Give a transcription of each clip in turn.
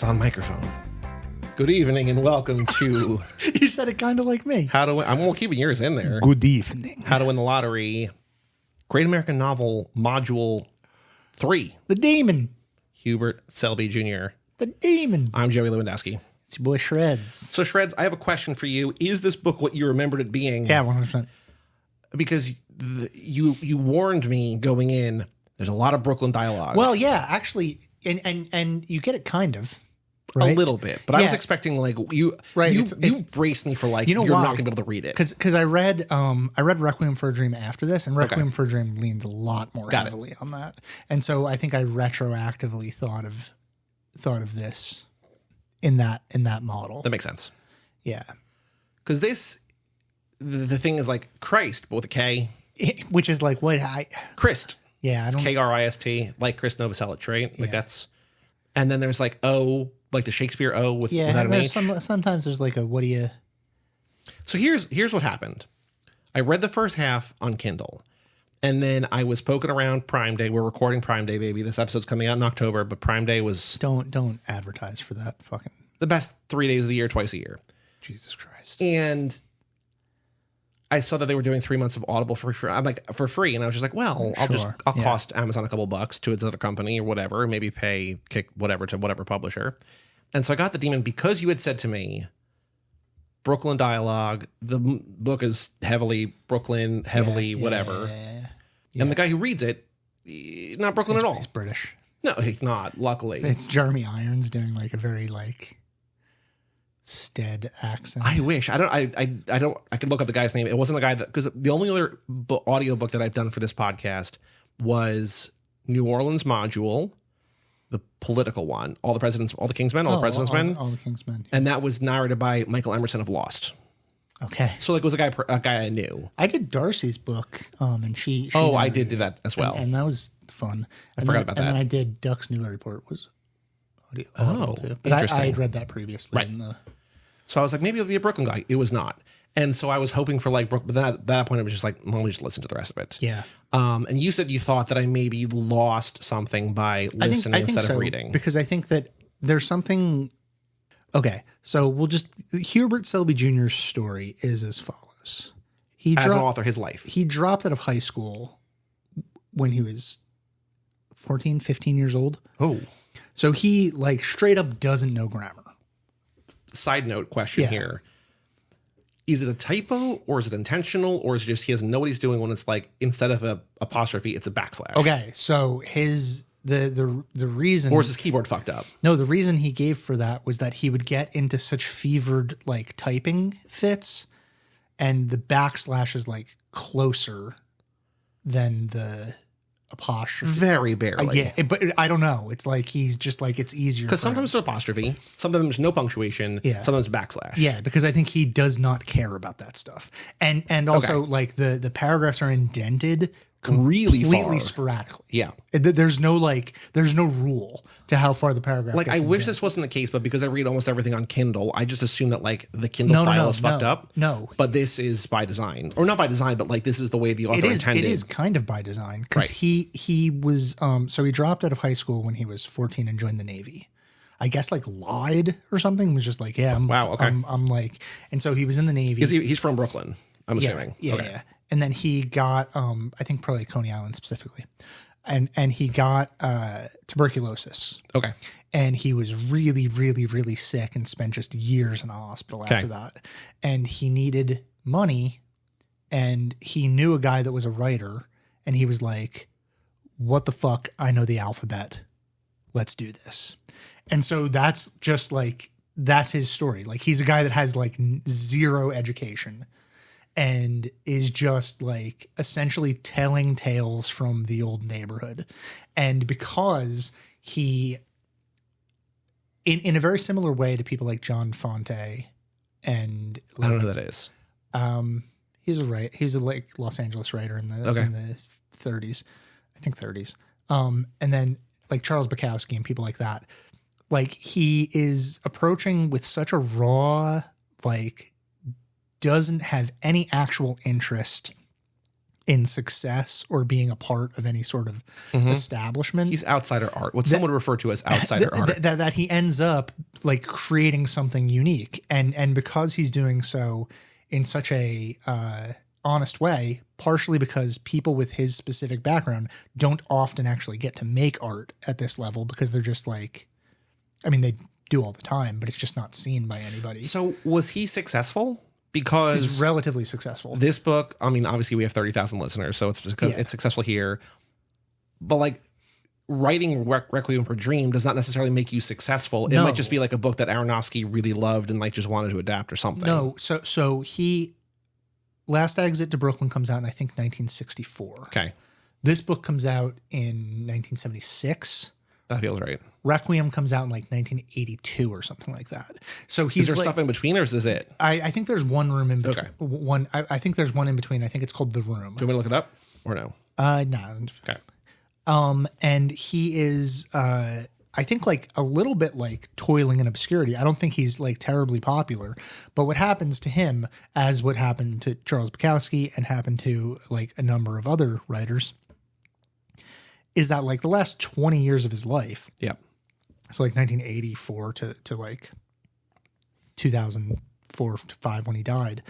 It's on microphone. Good evening and welcome to You said it kind of like me. How to Win. I'm keeping yours in there. Good evening. How to Win the Lottery. Great American Novel Module 3. The Demon. Hubert Selby Jr. The Demon. I'm Joey Lewandowski. It's your boy Shreds. So Shreds, I have a question for you. Is this book what you remembered it being? Yeah, 100%. Because you warned me going in. There's a lot of Brooklyn dialogue. Well, yeah, actually, and you get it kind of. Right? A little bit, but I was expecting like you. Right, you braced me for like you're not gonna be able to read it because I read Requiem for a Dream after this, and Requiem for a Dream leans a lot more heavily on that, and so I think I retroactively thought of this in that model. That makes sense. Yeah, because the thing is like Christ, but with a K, which is like what Christ. Yeah, it's Krist, like Chris Novoselic, right? Like that's, and then there's like O. Like the Shakespeare O without an H. Sometimes there's like a what do you... So here's what happened. I read the first half on Kindle, and then I was poking around Prime Day. We're recording Prime Day, baby. This episode's coming out in October, but Prime Day was... Don't advertise for that fucking... The best 3 days of the year, twice a year. Jesus Christ. And I saw that they were doing 3 months of Audible for free. I'm like, for free. And I was just like, well, I'll cost Amazon a couple bucks to its other company or whatever, maybe kick whatever to whatever publisher. And so I got The Demon because you had said to me, Brooklyn dialogue, the book is heavily Brooklyn, whatever. Yeah. And the guy who reads it, not Brooklyn at all. He's British. No, he's not, luckily. It's Jeremy Irons doing like a very like stead accent. I wish. I could look up the guy's name. It wasn't the guy because the only other audiobook that I've done for this podcast was New Orleans Module, the political one, All the President's Men. All the King's Men. And that was narrated by Michael Emerson of Lost. Okay. So like it was a guy I knew. I did Darcy's book, and she I did do that as well. And that was fun. I forgot about that. And then I did Duck's Newburyport was audio too. But I had read that previously. Right. So I was like, maybe it'll be a Brooklyn guy. It was not. And so I was hoping for like Brooklyn, but at that point it was just like, let me just listen to the rest of it. Yeah. And you said you thought that I maybe lost something by listening instead of reading. Because I think that there's something. Okay. So Hubert Selby Jr.'s story is as follows. As an author, his life. He dropped out of high school when he was 14, 15 years old. Oh. So he like straight up doesn't know grammar. Side note question here. Is it a typo or is it intentional or is it just he doesn't know what he's doing when it's like instead of a apostrophe, it's a backslash? Okay. So the reason... Or is his keyboard fucked up? No, the reason he gave for that was that he would get into such fevered like typing fits and the backslash is like closer than the apostrophe. Very barely. But I don't know. It's like he's just like it's easier. Because sometimes there's apostrophe, sometimes there's no punctuation, sometimes backslash. Yeah, because I think he does not care about that stuff. And also like the paragraphs are indented completely sporadically. Yeah. There's no rule to how far the paragraph like gets I wish this wasn't the case, but because I read almost everything on Kindle, I just assume that like the Kindle file is fucked up. No. But this is by design. Or not by design, but like this is the way the author intended. It is kind of by design. Because he was so he dropped out of high school when he was 14 and joined the Navy. I guess like lied or something, was just like, I'm like, and so he was in the Navy. He's from Brooklyn, I'm assuming. Yeah. And then he got, I think probably Coney Island specifically, and he got tuberculosis. Okay. And he was really, really, really sick and spent just years in a hospital after that. And he needed money, and he knew a guy that was a writer, and he was like, what the fuck? I know the alphabet. Let's do this. And so that's just like, that's his story. Like he's a guy that has like zero education and is just like essentially telling tales from the old neighborhood. And because he, in a very similar way to people like John Fonte and like, I don't know who that is. He was a like Los Angeles writer in the 30s, I think 30s. And then like Charles Bukowski and people like that. Like he is approaching with such a raw, like doesn't have any actual interest in success or being a part of any sort of establishment. He's outsider art, what some would refer to as outsider art. That he ends up like creating something unique. And because he's doing so in such a honest way, partially because people with his specific background don't often actually get to make art at this level because they're just like, I mean, they do all the time, but it's just not seen by anybody. So was he successful? Because he's relatively successful. This book, I mean, obviously we have 30,000 listeners, so it's successful here. But like writing Requiem for a Dream does not necessarily make you successful. It might just be like a book that Aronofsky really loved and like just wanted to adapt or something. No, so he Last Exit to Brooklyn comes out in I think 1964. Okay. This book comes out in 1976. That feels right. Requiem comes out in like 1982 or something like that. So he's is there stuff in between, or is this it? I think there's one room in between. Okay. I think there's one in between. I think it's called The Room. Do you want me to look it up or no? No. Okay. And he is, I think like a little bit like toiling in obscurity. I don't think he's like terribly popular, but what happens to him, as what happened to Charles Bukowski and happened to like a number of other writers, is that like the last 20 years of his life. Yep. So like 1984 to like 2004 to 5 when he died,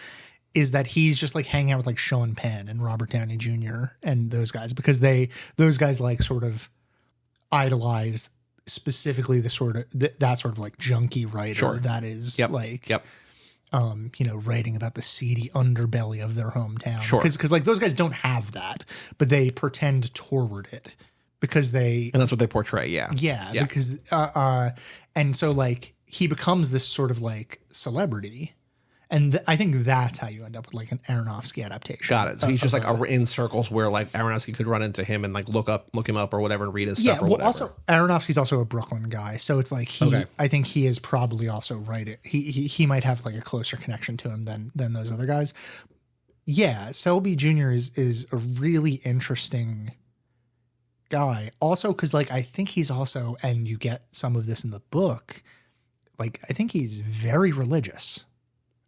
is that he's just like hanging out with like Sean Penn and Robert Downey Jr. and those guys, because those guys like sort of idolize specifically the sort of that sort of like junkie writer that is writing about the seedy underbelly of their hometown. Because like those guys don't have that, but they pretend toward it. Because and that's what they portray. Yeah. Because, and so like he becomes this sort of like celebrity. And I think that's how you end up with like an Aronofsky adaptation. Got it. So he's just like in circles where like Aronofsky could run into him and like look him up or whatever and read his stuff or whatever. Also Aronofsky's also a Brooklyn guy. So it's like I think he is probably also right. He might have like a closer connection to him than those other guys. Yeah. Selby Jr. is a really interesting guy. Also, because like I think he's also, and you get some of this in the book, like I think he's very religious.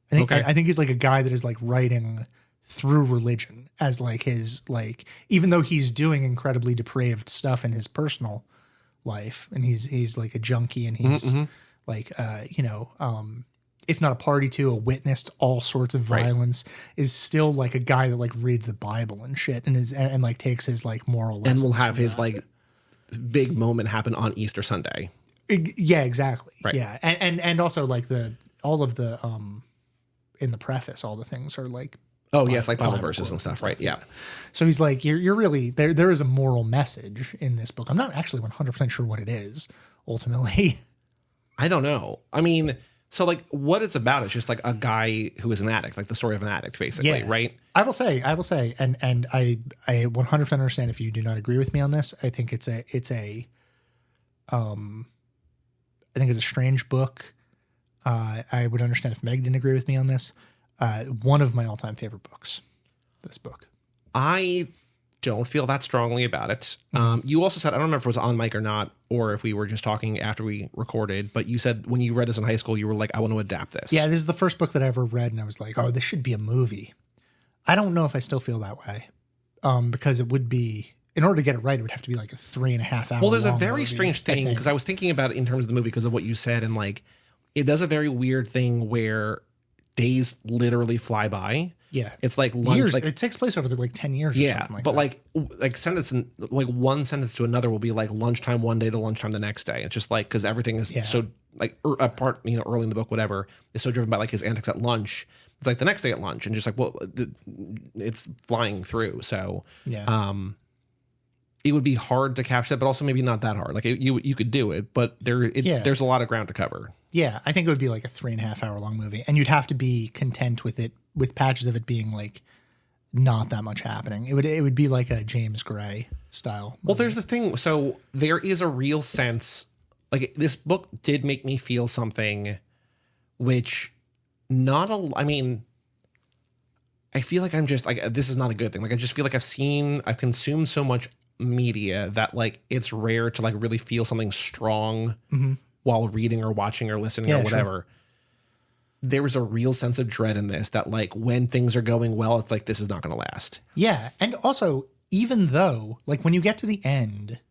I think he's like a guy that is like writing through religion as like his like, even though he's doing incredibly depraved stuff in his personal life, and he's like a junkie, and he's like if not a party to, a witness to all sorts of violence, is still like a guy that like reads the Bible and shit and like takes his like moral lessons. And will have his like big moment happen on Easter Sunday. Yeah, exactly. Right. Yeah. And also like all of the in the preface, all the things are like, like Bible verses and stuff. Right. Yeah. So he's like, you're really there is a moral message in this book. I'm not actually 100% sure what it is ultimately. I don't know. I mean, so like what it's about is just like a guy who is an addict, like the story of an addict, basically, right? I will say, and I 100% understand if you do not agree with me on this. I think it's a strange book. I would understand if Meg didn't agree with me on this. One of my all-time favorite books, this book. I don't feel that strongly about it. You also said, I don't remember if it was on mic or not, or if we were just talking after we recorded, but you said when you read this in high school, you were like, I want to adapt this. Yeah, this is the first book that I ever read, and I was like, oh, this should be a movie. I don't know if I still feel that way, because it would be, in order to get it right, it would have to be like a 3.5 hour. Well, there's a very strange thing, because I was thinking about it in terms of the movie because of what you said, and like, it does a very weird thing where days literally fly by. Yeah. It's like lunch, years. Like, it takes place over like 10 years or something like that. But like sentence, like one sentence to another will be like lunchtime one day to lunchtime the next day. It's just like, because everything is so like apart, early in the book, whatever, is so driven by like his antics at lunch. It's like the next day at lunch and just like, well, it's flying through. So, it would be hard to capture that, but also maybe not that hard. Like you could do it, but there's a lot of ground to cover. Yeah, I think it would be like a 3.5 hour long movie, and you'd have to be content with it, with patches of it being like not that much happening. It would be like a James Gray style movie. Well, there's the thing. So there is a real sense, like this book did make me feel something, which I feel like I'm just like, this is not a good thing. Like I just feel like I've consumed so much media that like it's rare to like really feel something strong while reading or watching or listening or whatever. Sure. there was a real sense of dread in this that like when things are going well, it's like, this is not going to last. Yeah. And also, even though like when you get to the end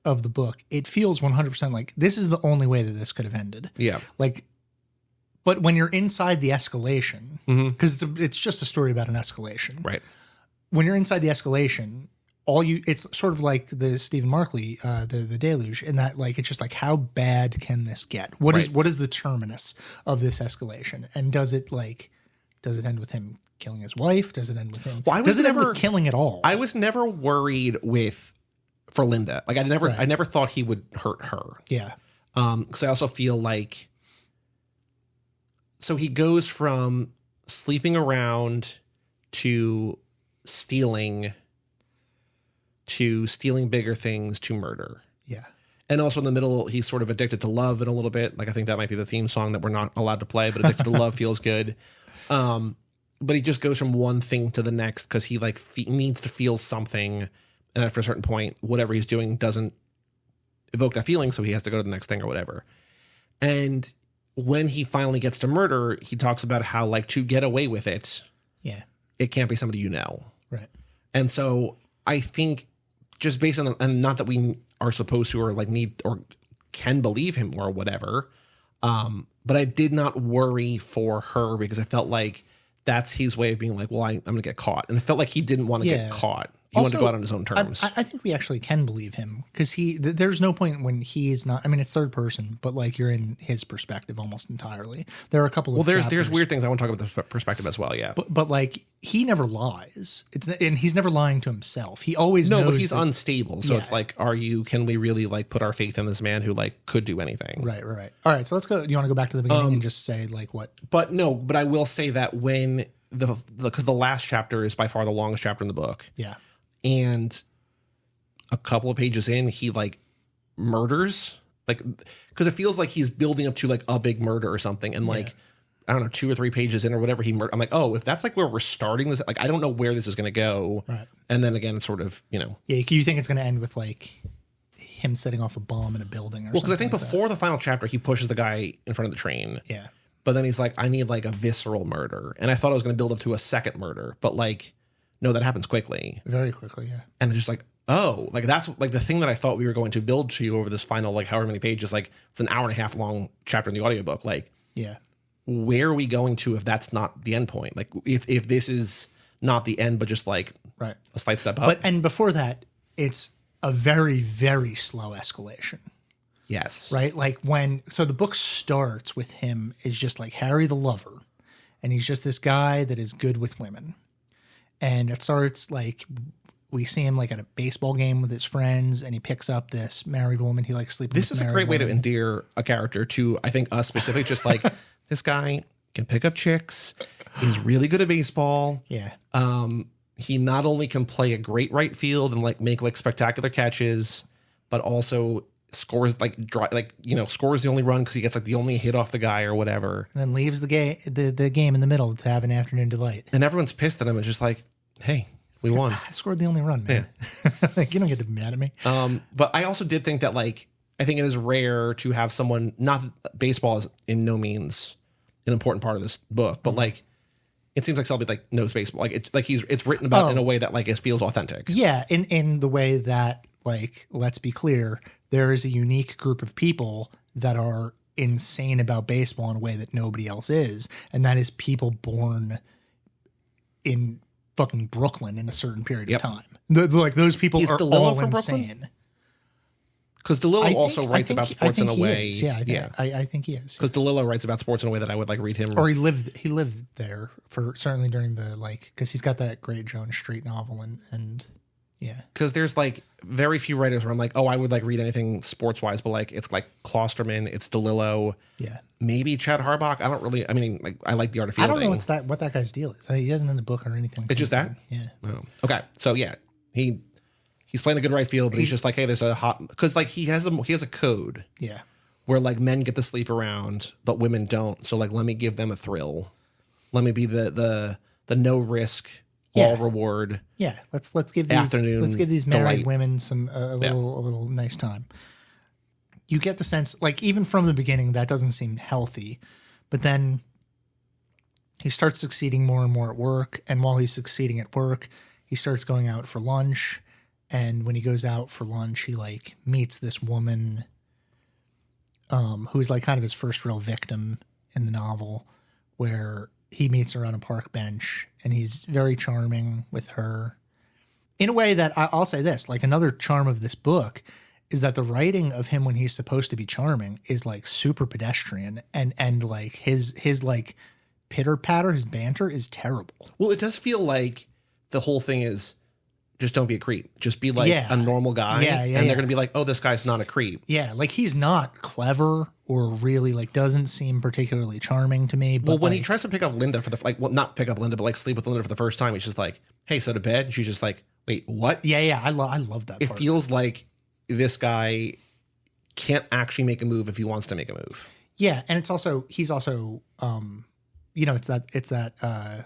of the book, it feels 100% like this is the only way that this could have ended. Yeah. Like, but when you're inside the escalation, because it's just a story about an escalation. Right. When you're inside the escalation, it's sort of like the Stephen Markley, the Deluge, in that like it's just like how bad can this get? What is the terminus of this escalation? And does it end with him killing his wife? Does it end with him? Does it end with killing at all? I was never worried for Linda. Like I never thought he would hurt her. Yeah. Because I also feel like so he goes from sleeping around to stealing bigger things to murder. Yeah. And also in the middle, he's sort of addicted to love in a little bit. Like I think that might be the theme song that we're not allowed to play, but addicted to love feels good. But he just goes from one thing to the next because he like needs to feel something. And after a certain point, whatever he's doing doesn't evoke that feeling. So he has to go to the next thing or whatever. And when he finally gets to murder, he talks about how like to get away with it. Yeah. It can't be somebody you know. Right. And so I think just based on, and not that we are supposed to or like need or can believe him or whatever, but I did not worry for her because I felt like that's his way of being like, well, I'm going to get caught. And it felt like he didn't want to get caught. He wanted to go out on his own terms. I think we actually can believe him because there's no point when he is not. I mean, it's third person, but like you're in his perspective almost entirely. There are a couple of there's weird things I want to talk about the perspective as well. Yeah, but like he never lies. And he's never lying to himself. He always knows but he's unstable. So it's like, can we really like put our faith in this man who like could do anything? Right. All right. So let's go. You want to go back to the beginning and just say like what? But I will say that when because the last chapter is by far the longest chapter in the book. Yeah. And a couple of pages in, he like murders, like, because it feels like he's building up to like a big murder or something. And like, I don't know, 2 or 3 pages in or whatever, I'm like, oh, if that's like where we're starting this, like, I don't know where this is going to go. Right. And then again, it's sort of, Yeah. You think it's going to end with like him setting off a bomb in a building or something? Well, because I think before the final chapter, he pushes the guy in front of the train. Yeah. But then he's like, I need like a visceral murder. And I thought I was going to build up to a second murder, but like, no, that happens quickly. Very quickly, yeah. And it's just like, oh, like that's like the thing that I thought we were going to build to you over this final, like however many pages, like it's an hour and a half long chapter in the audiobook. Like, yeah, where are we going to if that's not the end point? Like if this is not the end, but just like a slight step up. And before that, it's a very, very slow escalation. Yes. Right? Like so the book starts with him is just like Harry the lover. And he's just this guy that is good with women. And it starts like we see him like at a baseball game with his friends, and he picks up this married woman. He likes sleeping. This is a great way to endear a character to, I think, us specifically. Just like this guy can pick up chicks. He's really good at baseball. Yeah. He not only can play a great right field and like make like spectacular catches, but also scores scores the only run because he gets like the only hit off the guy or whatever, and then leaves the game in the middle to have an afternoon delight. And everyone's pissed at him. It's just like, hey, we won. I scored the only run, man. Yeah. Like, you don't get to be mad at me. But I also did think that like I think it is rare to have someone. Not that baseball is in no means an important part of this book, but like it seems like Selby like knows baseball. Like it's written about in a way that like it feels authentic. Yeah, in the way that like, let's be clear, there is a unique group of people that are insane about baseball in a way that nobody else is. And that is people born in fucking Brooklyn in a certain period of time. Like those people are all insane. Because DeLillo also writes about sports in a way. I think he is. Because DeLillo writes about sports in a way that I would like read him. Or he lived there for certainly during the because he's got that great Jones Street novel and yeah. Because there's like very few writers where I'm like, oh, I would like read anything sports wise, but like it's like Klosterman, it's DeLillo, maybe Chad Harbach. I don't really. I mean, like I like the art of fielding. I don't know what that guy's deal is. He hasn't in the book or anything. It's just that. Yeah. Oh. Okay. So yeah, he's playing a good right field, but he's just like, hey, there's a hot because like he has a code. Yeah. Where like men get to sleep around, but women don't. So like, let me give them a thrill. Let me be the no risk. All reward. Yeah, let's give these married women a little nice time. You get the sense, like even from the beginning, that doesn't seem healthy, But then he starts succeeding more and more at work. And while he's succeeding at work, he starts going out for lunch. And when he goes out for lunch, he like meets this woman who's like kind of his first real victim in the novel, where he meets her on a park bench and he's very charming with her in a way that I'll say this, like another charm of this book is that the writing of him when he's supposed to be charming is like super pedestrian and like his like pitter patter, his banter is terrible. Well, it does feel like the whole thing is just don't be a creep. Just be like a normal guy. And they're going to be like, oh, this guy's not a creep. Yeah. Like he's not clever or really like doesn't seem particularly charming to me. But well, when he tries to pick up Linda for the, like, well, not pick up Linda, but like sleep with Linda for the first time, he's just like, hey, so to bed? And she's just like, wait, what? Yeah. I love that part. It feels like this guy can't actually make a move if he wants to make a move. Yeah. And it's also, he's also, you know, it's that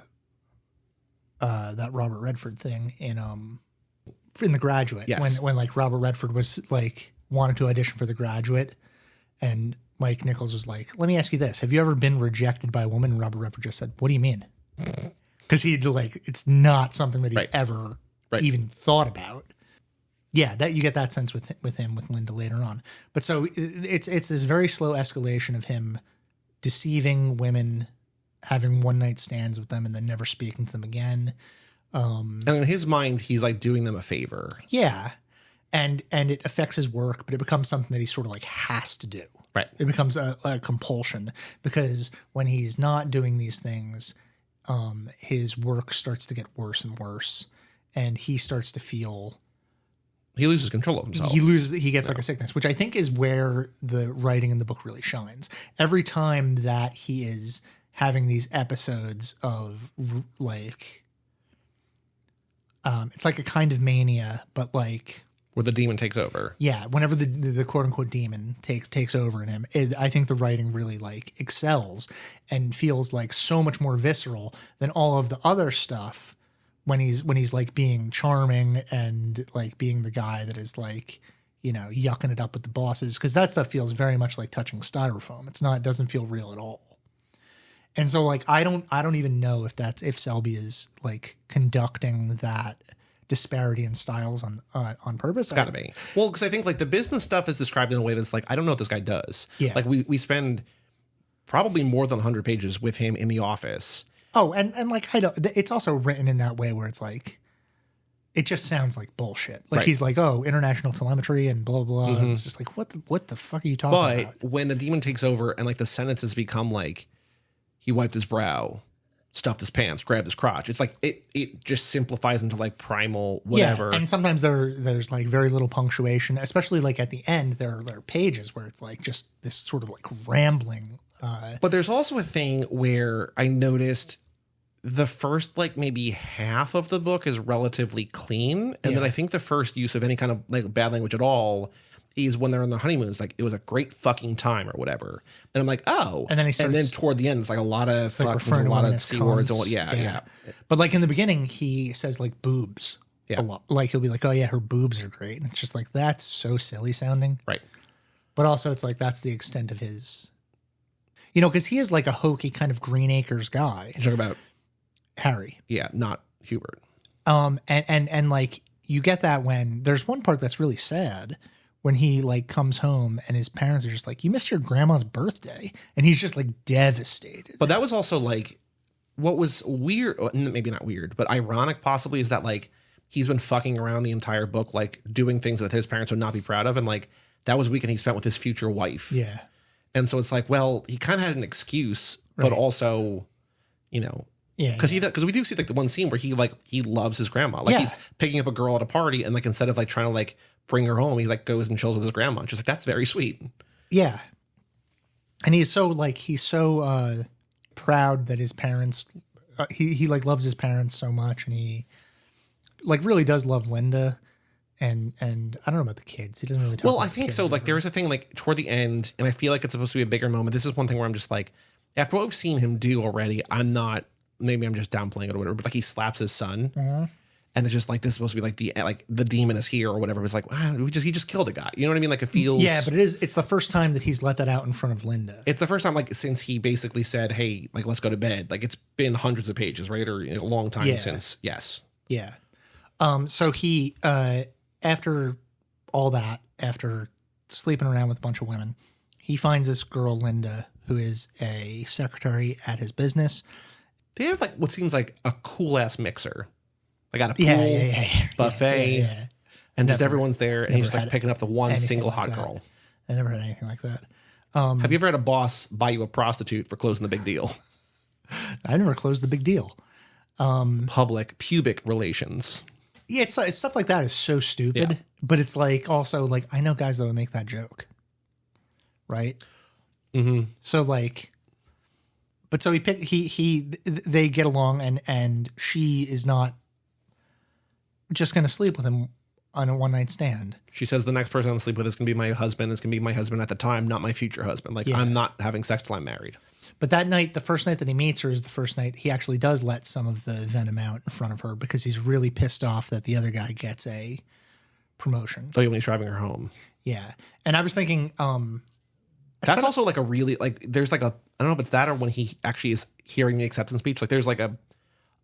Robert Redford thing in The Graduate. Yes. When like Robert Redford was like wanted to audition for The Graduate and Mike Nichols was like, let me ask you this. Have you ever been rejected by a woman? And Robert Redford just said, what do you mean? Because he'd like, it's not something that he ever even thought about. Yeah, that you get that sense with him, with Linda later on. But so it's this very slow escalation of him deceiving women, having one night stands with them and then never speaking to them again. And in his mind, he's like doing them a favor. Yeah. And it affects his work, but it becomes something that he sort of like has to do. Right. It becomes a compulsion because when he's not doing these things, his work starts to get worse and worse. And he starts to feel... He loses control of himself. He gets like a sickness, which I think is where the writing in the book really shines. Every time that he is having these episodes of like... it's like a kind of mania, but like... Where the demon takes over. Yeah, whenever the quote-unquote demon takes over in him, I think the writing really like excels and feels like so much more visceral than all of the other stuff when he's like being charming and like being the guy that is like, you know, yucking it up with the bosses, because that stuff feels very much like touching styrofoam. It doesn't feel real at all. And so like I don't even know if Selby is like conducting that disparity in styles on purpose. It's gotta be. Well, because I think like the business stuff is described in a way that's like, I don't know what this guy does. Yeah. Like we spend probably more than 100 pages with him in the office. Oh, and like it's also written in that way where it's like it just sounds like bullshit. Like he's like, oh, international telemetry and blah blah. Mm-hmm. It's just like what the fuck are you talking about? But when the demon takes over and like the sentences become like he wiped his brow, stuffed his pants, grabbed his crotch. It's like it just simplifies into like primal whatever. Yeah, and sometimes there's like very little punctuation, especially like at the end there are pages where it's like just this sort of like rambling. But there's also a thing where I noticed the first like maybe half of the book is relatively clean, and then I think the first use of any kind of like bad language at all is when they're on the honeymoon. It's like it was a great fucking time or whatever, and I'm like, oh, and then toward the end it's like a lot of fucks and a lot of c words and yeah. But like in the beginning he says like boobs a lot. Like he'll be like, oh yeah, her boobs are great, and it's just like that's so silly sounding, right? But also it's like that's the extent of his, you know, because he is like a hokey kind of Green Acres guy. You're talking about Harry, yeah, not Hubert. And like you get that when there's one part that's really sad. When he like comes home and his parents are just like, you missed your grandma's birthday. And he's just like devastated. But that was also like, what was weird, maybe not weird, but ironic possibly is that like, he's been fucking around the entire book, like doing things that his parents would not be proud of. And like, that was a weekend he spent with his future wife. Yeah. And so it's like, well, he kind of had an excuse, but also, you know, because we do see like the one scene where he loves his grandma. Like he's picking up a girl at a party and like, instead of like trying to like bring her home, he like goes and chills with his grandma. Just like, that's very sweet. Yeah. And he's so proud that his parents, he like loves his parents so much. And he like really does love Linda. And I don't know about the kids. He doesn't really talk about I think so. Like there is a thing like toward the end, and I feel like it's supposed to be a bigger moment. This is one thing where I'm just like, after what we've seen him do already, maybe I'm just downplaying it or whatever, but like he slaps his son. Mm-hmm. And it's just like, this is supposed to be like the demon is here or whatever. It's like, he just killed a guy. You know what I mean? Like, it feels. Yeah, but it's the first time that he's let that out in front of Linda. It's the first time, like, since he basically said, hey, like, let's go to bed. Like, it's been hundreds of pages, right? Or a long time since. Yes. Yeah. So he, after all that, after sleeping around with a bunch of women, he finds this girl, Linda, who is a secretary at his business. They have, like, what seems like a cool-ass mixer. They got a pool, buffet, and just everyone's there, and he's just, like, picking up the one single hot girl. I never had anything like that. Have you ever had a boss buy you a prostitute for closing the big deal? I never closed the big deal. Pubic relations. Yeah, it's stuff like that is so stupid, but it's like also like I know guys that would make that joke, right? Mm-hmm. So like, but so they get along, and she is not just going to sleep with him on a one night stand. She says the next person I'm going to sleep with is going to be my husband. It's going to be my husband at the time, not my future husband. Like I'm not having sex till I'm married. But that night, the first night that he meets her is the first night he actually does let some of the venom out in front of her because he's really pissed off that the other guy gets a promotion. Oh, when he's driving her home. Yeah. And I was thinking, that's also like a really, like, there's like a, I don't know if it's that or when he actually is hearing the acceptance speech, like there's like a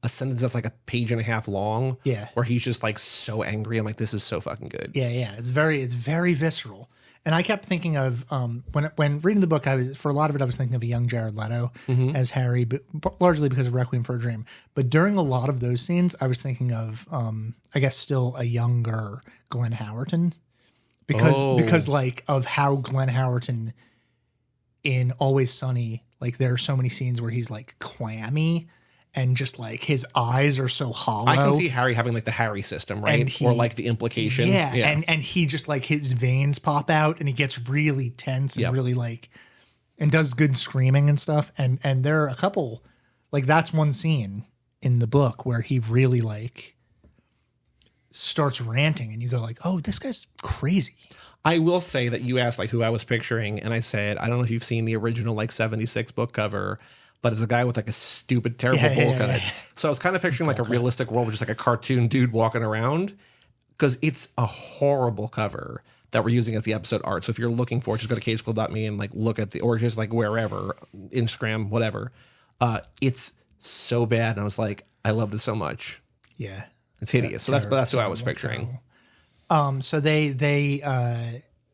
sentence that's like a page and a half long. Yeah. Where he's just like so angry. I'm like, this is so fucking good. Yeah. Yeah. It's very visceral. And I kept thinking of when reading the book, for a lot of it, I was thinking of a young Jared Leto as Harry, but largely because of Requiem for a Dream. But during a lot of those scenes, I was thinking of, I guess, still a younger Glenn Howerton, because like of how Glenn Howerton in Always Sunny, like there are so many scenes where he's like clammy. And just like his eyes are so hollow. I can see Harry having like the Harry system, right? Or like the implication. Yeah. And he just like his veins pop out and he gets really tense and really like, and does good screaming and stuff. And there are a couple, like that's one scene in the book where he really like starts ranting and you go like, oh, this guy's crazy. I will say that you asked like who I was picturing. And I said, I don't know if you've seen the original like 76 book cover, but it's a guy with like a stupid, terrible bowl cut. So I was kind of picturing like a realistic world with just like a cartoon dude walking around because it's a horrible cover that we're using as the episode art. So if you're looking for it, just go to cageclub.me and like look at or just like wherever, Instagram, whatever. It's so bad. And I was like, I love this so much. Yeah. It's hideous. So that's who I was picturing. So they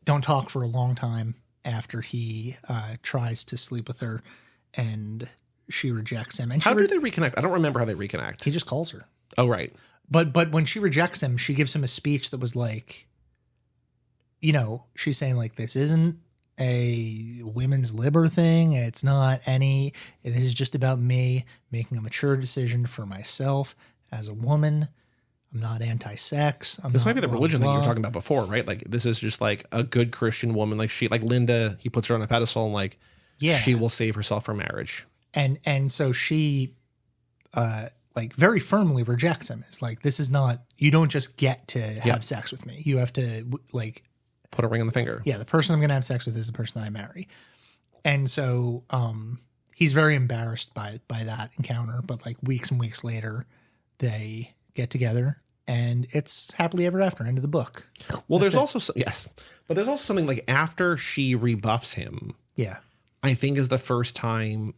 don't talk for a long time after he tries to sleep with her and she rejects him. And how do they reconnect? I don't remember how they reconnect. He just calls her. Oh, right. But when she rejects him, she gives him a speech that was like, you know, she's saying like, this isn't a women's liber thing. It's not any, this is just about me making a mature decision for myself as a woman. I'm not anti-sex. This might be the religion that you were talking about before, right? Like this is just like a good Christian woman. Like she, like Linda, he puts her on a pedestal and like, she will save herself for marriage. And so she, like very firmly rejects him. It's like, this is not, you don't just get to have sex with me. You have to like put a ring on the finger. Yeah. The person I'm going to have sex with is the person that I marry. And so, he's very embarrassed by that encounter, but like weeks and weeks later they get together and it's happily ever after, end of the book. Well, there's also, but there's also something like after she rebuffs him. Yeah. I think is the first time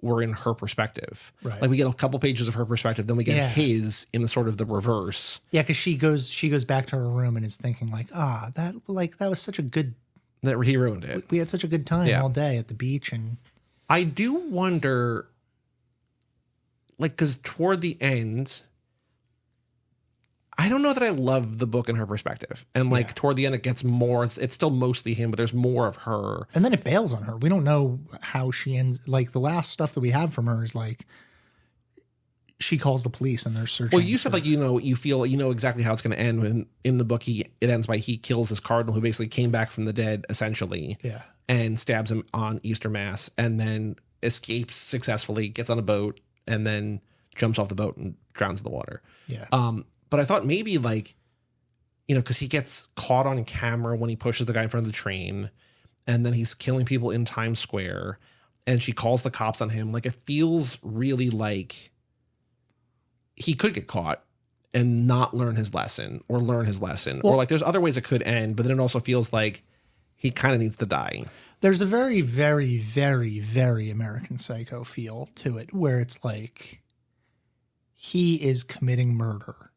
we're in her perspective. Right. Like we get a couple pages of her perspective, then we get his in the sort of the reverse. Yeah, because she goes back to her room and is thinking like, that was such a good. That he ruined it. We had such a good time all day at the beach, and I do wonder, like, because toward the end, I don't know that I love the book in her perspective. And like toward the end, it gets more, it's still mostly him, but there's more of her. And then it bails on her. We don't know how she ends. Like the last stuff that we have from her is like, she calls the police and they're searching. Well, you said like, you feel, exactly how it's going to end when in the book, it ends by he kills this cardinal who basically came back from the dead essentially. Yeah. And stabs him on Easter Mass and then escapes successfully, gets on a boat and then jumps off the boat and drowns in the water. Yeah. But I thought maybe like, because he gets caught on camera when he pushes the guy in front of the train and then he's killing people in Times Square and she calls the cops on him. Like it feels really like he could get caught and not learn his lesson or learn his lesson. Or like there's other ways it could end, but then it also feels like he kind of needs to die. There's a very, very, very, very American Psycho feel to it where it's like he is committing murder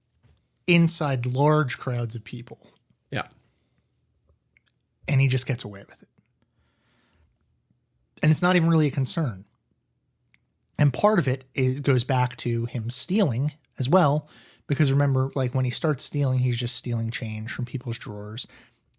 inside large crowds of people. Yeah. And he just gets away with it. And it's not even really a concern. And part of it goes back to him stealing as well. Because remember, like when he starts stealing, he's just stealing change from people's drawers.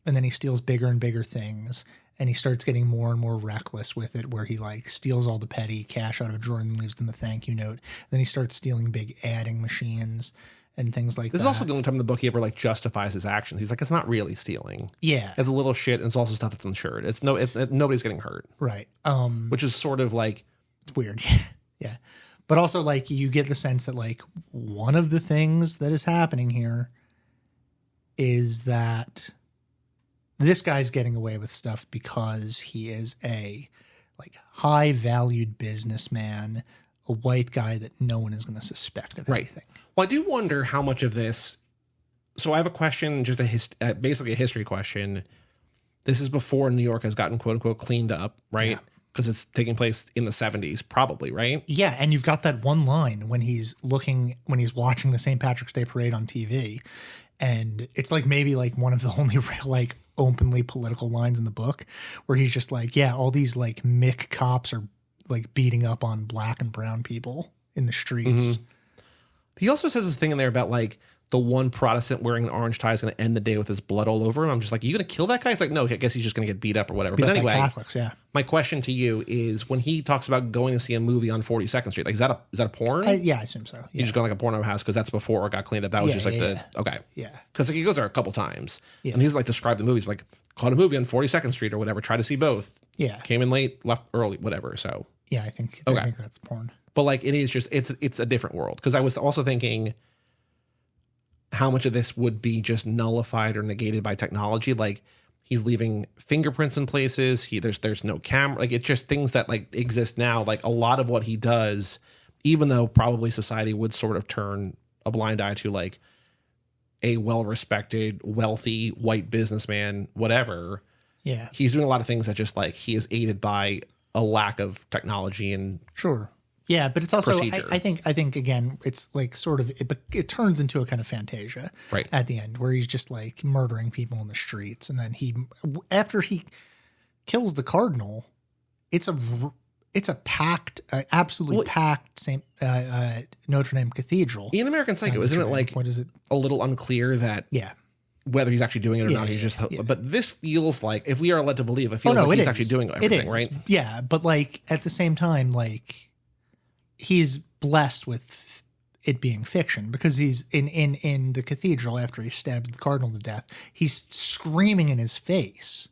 And then he steals bigger and bigger things. And he starts getting more and more reckless with it, where he like steals all the petty cash out of a drawer and then leaves them a thank you note. Then he starts stealing big adding machines and things like that. This is also the only time in the book he ever like justifies his actions. He's like, it's not really stealing. Yeah. It's a little shit. And it's also stuff that's insured. Nobody's getting hurt. Right. Which is sort of like, it's weird. Yeah. But also like you get the sense that like one of the things that is happening here is that this guy's getting away with stuff because he is a like high valued businessman, a white guy that no one is going to suspect of anything. Well, I do wonder how much of this. So I have a question, just basically a history question. This is before New York has gotten quote unquote cleaned up, right? Yeah. Because it's taking place in the 70s, probably, right? Yeah, and you've got that one line when he's watching the St. Patrick's Day parade on TV, and it's like maybe like one of the only real like openly political lines in the book, where he's just like, yeah, all these like Mick cops are like beating up on black and brown people in the streets. Mm-hmm. He also says this thing in there about like the one Protestant wearing an orange tie is going to end the day with his blood all over him. I'm just like, you going to kill that guy? It's like, no, I guess he's just going to get beat up or whatever. But anyway, Catholics, yeah. My question to you is, when he talks about going to see a movie on 42nd Street, like, is that a porn? Yeah, I assume so. Yeah. You just go like a porno house because that's before it got cleaned up. That was okay. Yeah. Because like, he goes there a couple times, and he's like describe the movies like caught a movie on 42nd Street or whatever. Try to see both. Yeah. Came in late, left early, whatever. So yeah, I think that's porn. But like, it is just it's a different world, because I was also thinking how much of this would be just nullified or negated by technology. Like, he's leaving fingerprints in places. There's no camera. Like, it's just things that like exist now. Like, a lot of what he does, even though probably society would sort of turn a blind eye to like a well-respected, wealthy white businessman, whatever. Yeah. He's doing a lot of things that just like he is aided by a lack of technology and sure. Yeah, but it's also I think again, it's like sort of it turns into a kind of fantasia at the end, where he's just like murdering people in the streets, and then after he kills the cardinal, it's a packed, absolutely packed St. Notre Dame Cathedral. In American Psycho, isn't it like what is it? A little unclear that whether he's actually doing it or not. He's just but this feels like, if we are led to believe, it feels like he's actually doing everything, right? Yeah, but like at the same time, like, he's blessed with it being fiction, because he's in the cathedral after he stabs the cardinal to death. He's screaming in his face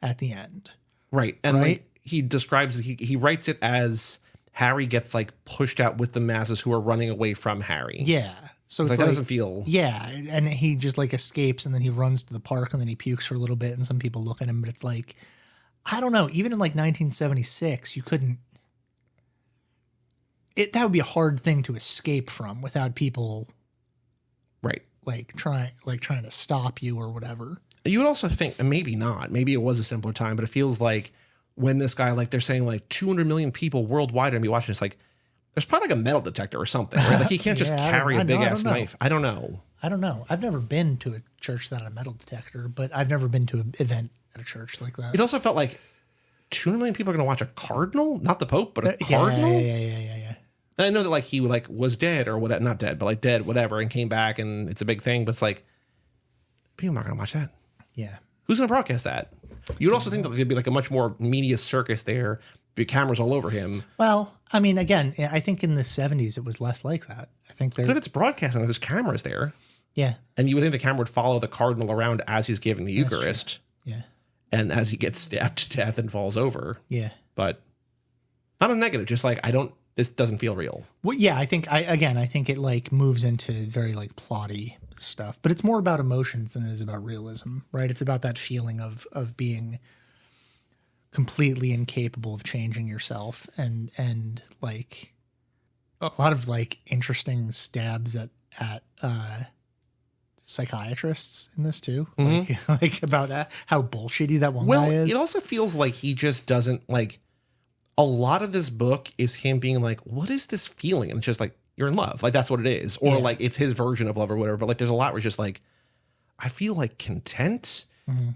at the end. Right. And like, he describes, he writes it as Harry gets like pushed out with the masses who are running away from Harry. Yeah. So it's like, that doesn't feel. Yeah. And he just like escapes, and then he runs to the park, and then he pukes for a little bit, and some people look at him, but it's like, I don't know. Even in like 1976, you couldn't. That would be a hard thing to escape from without people, trying to stop you or whatever. You would also think, and maybe not, maybe it was a simpler time, but it feels like when this guy, like, they're saying like 200 million people worldwide are gonna be watching, it's like there's probably like a metal detector or something, right? Like, he can't just carry a big ass knife. I don't know. I've never been to a church that had a metal detector, but I've never been to an event at a church like that. It also felt like 200 million people are going to watch a cardinal, not the Pope, but a cardinal. Yeah. And I know that like he like was dead or whatever, not dead, but like dead, whatever, and came back, and it's a big thing. But it's like, people aren't going to watch that. Yeah. Who's going to broadcast that? You'd also think that there'd be like a much more media circus there, be cameras all over him. Well, I mean, again, I think in the 70s it was less like that. I think but if it's broadcasting, there's cameras there. Yeah. And you would think the camera would follow the cardinal around as he's giving the Eucharist. True. Yeah. And as he gets stabbed to death and falls over. Yeah. But not a negative, just like, this doesn't feel real. Well, yeah, I think it like moves into very like plotty stuff, but it's more about emotions than it is about realism, right? It's about that feeling of being completely incapable of changing yourself, and like a lot of like interesting stabs at psychiatrists in this too, like about how bullshitty that one guy is. It also feels like he just doesn't like. A lot of this book is him being like, "What is this feeling?" And it's just like you're in love, like that's what it is, or like it's his version of love or whatever. But like, there's a lot where it's just like, I feel like content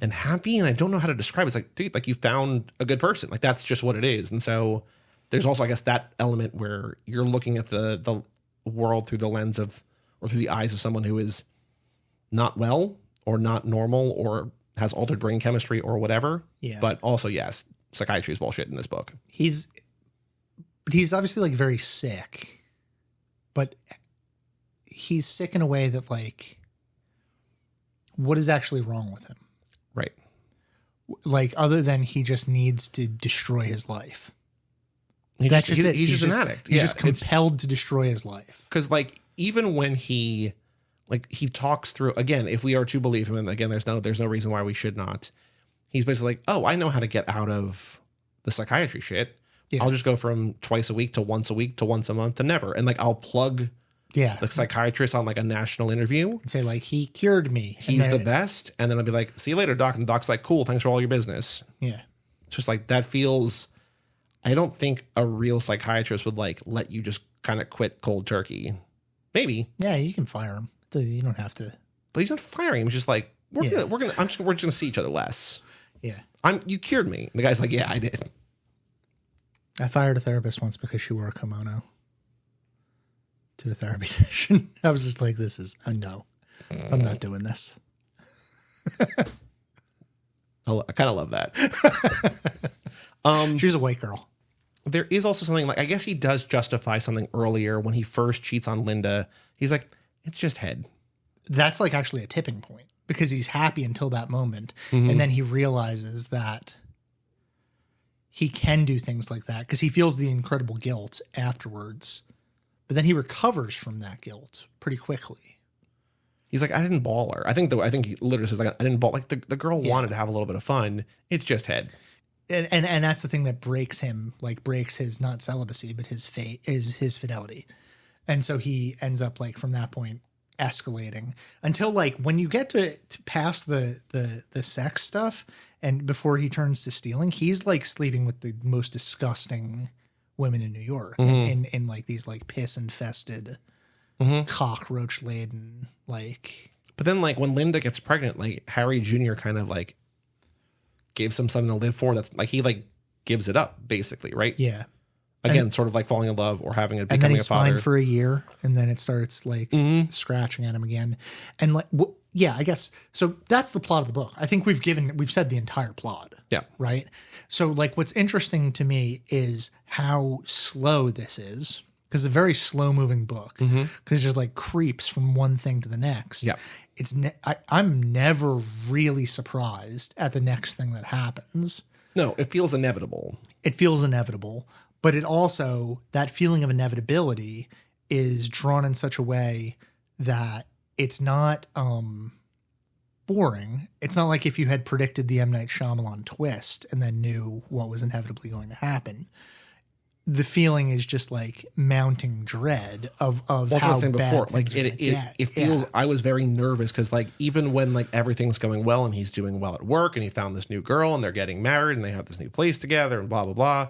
and happy, and I don't know how to describe it. It's like, dude, like you found a good person, like that's just what it is. And so there's also, I guess, that element where you're looking at the world through the lens of, or through the eyes of someone who is not well or not normal or has altered brain chemistry or whatever. Yeah. But also, yes, psychiatry is bullshit in this book. He's obviously like very sick, but he's sick in a way that like, what is actually wrong with him? Right. Like, other than he just needs to destroy his life. He's just an addict. He's just compelled to destroy his life. Because like, even when he talks through, again, if we are to believe him, and again, there's no reason why we should not. He's basically like, oh, I know how to get out of the psychiatry shit. Yeah. I'll just go from twice a week to once a month to never. And like, I'll plug the psychiatrist on like a national interview. And say like, he cured me. He's the best. And then I'll be like, see you later, doc. And the doc's like, cool. Thanks for all your business. Yeah. Just like, that feels, I don't think a real psychiatrist would like let you just kind of quit cold turkey. Maybe. Yeah, you can fire him. You don't have to. But he's not firing him. He's just like, we're just gonna see each other less. Yeah. You cured me. And the guy's like, yeah, I did. I fired a therapist once because she wore a kimono to a therapy session. I was just like, no, I'm not doing this. I kind of love that. She's a white girl. There is also something like, I guess he does justify something earlier when he first cheats on Linda. He's like, it's just head. That's like actually a tipping point because he's happy until that moment. Mm-hmm. And then he realizes that he can do things like that because he feels the incredible guilt afterwards. But then he recovers from that guilt pretty quickly. He's like, I didn't ball her. I think he literally says, like, I didn't ball. Like the girl wanted to have a little bit of fun. It's just head. And that's the thing that breaks him, like breaks his not celibacy, but his fate is his fidelity. And so he ends up like from that point escalating until like when you get to past the sex stuff and before he turns to stealing, he's like sleeping with the most disgusting women in New York in like these like piss infested cockroach laden like. But then like when Linda gets pregnant, like Harry Jr. kind of like gives him something to live for. That's like he like gives it up basically, right? Yeah. Again, sort of like falling in love or having it becoming a father. And then he's fine for a year, and then it starts like scratching at him again. And like, I guess so. That's the plot of the book. I think we've said the entire plot. Yeah. Right. So like, what's interesting to me is how slow this is, because it's a very slow moving book. Because it just like creeps from one thing to the next. Yeah. I'm never really surprised at the next thing that happens. No, it feels inevitable. But it also, that feeling of inevitability is drawn in such a way that it's not boring. It's not like if you had predicted the M. Night Shyamalan twist and then knew what was inevitably going to happen. The feeling is just like mounting dread of how bad before. Like it feels. Yeah. I was very nervous because like even when like everything's going well and he's doing well at work and he found this new girl and they're getting married and they have this new place together and blah blah blah.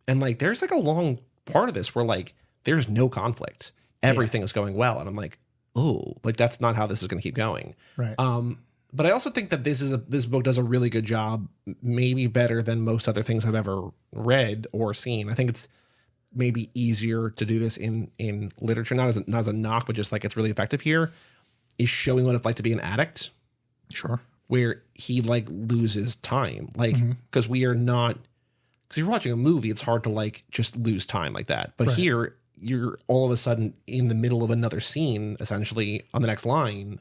And like, there's like a long part of this where like, there's no conflict. Everything is going well. And I'm like, oh, like that's not how this is going to keep going. Right. But I also think that this book does a really good job, maybe better than most other things I've ever read or seen. I think it's maybe easier to do this in literature, not as a knock, but just like it's really effective here, is showing what it's like to be an addict. Sure. Where he like loses time. Like, because we are not, because you're watching a movie, it's hard to like just lose time like that. But here, you're all of a sudden in the middle of another scene, essentially on the next line.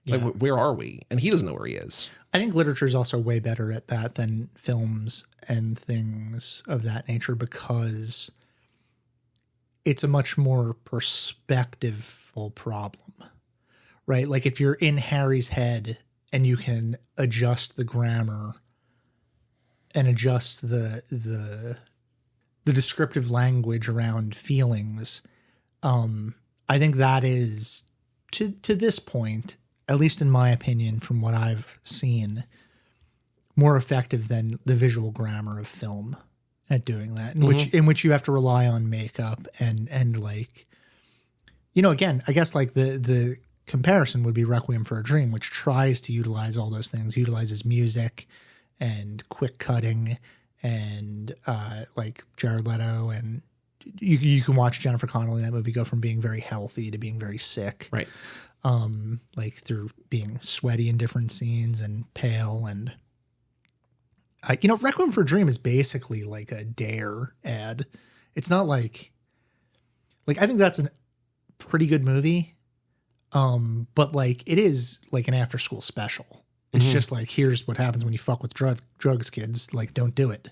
Yeah. Like, where are we? And he doesn't know where he is. I think literature is also way better at that than films and things of that nature because it's a much more perspectiveful problem, right? Like if you're in Harry's head and you can adjust the grammar and adjust the descriptive language around feelings, I think that is to this point, at least in my opinion, from what I've seen, more effective than the visual grammar of film at doing that, in which you have to rely on makeup and like, again, I guess like the comparison would be Requiem for a Dream, which tries to utilize all those things, utilizes music and quick cutting and like Jared Leto, and you can watch Jennifer Connelly in that movie go from being very healthy to being very sick. Right. Like through being sweaty in different scenes and pale. And, Requiem for a Dream is basically like a Dare ad. It's not like I think that's a pretty good movie. But like it is like an after school special. It's just like, here's what happens when you fuck with drugs, kids. Like, don't do it.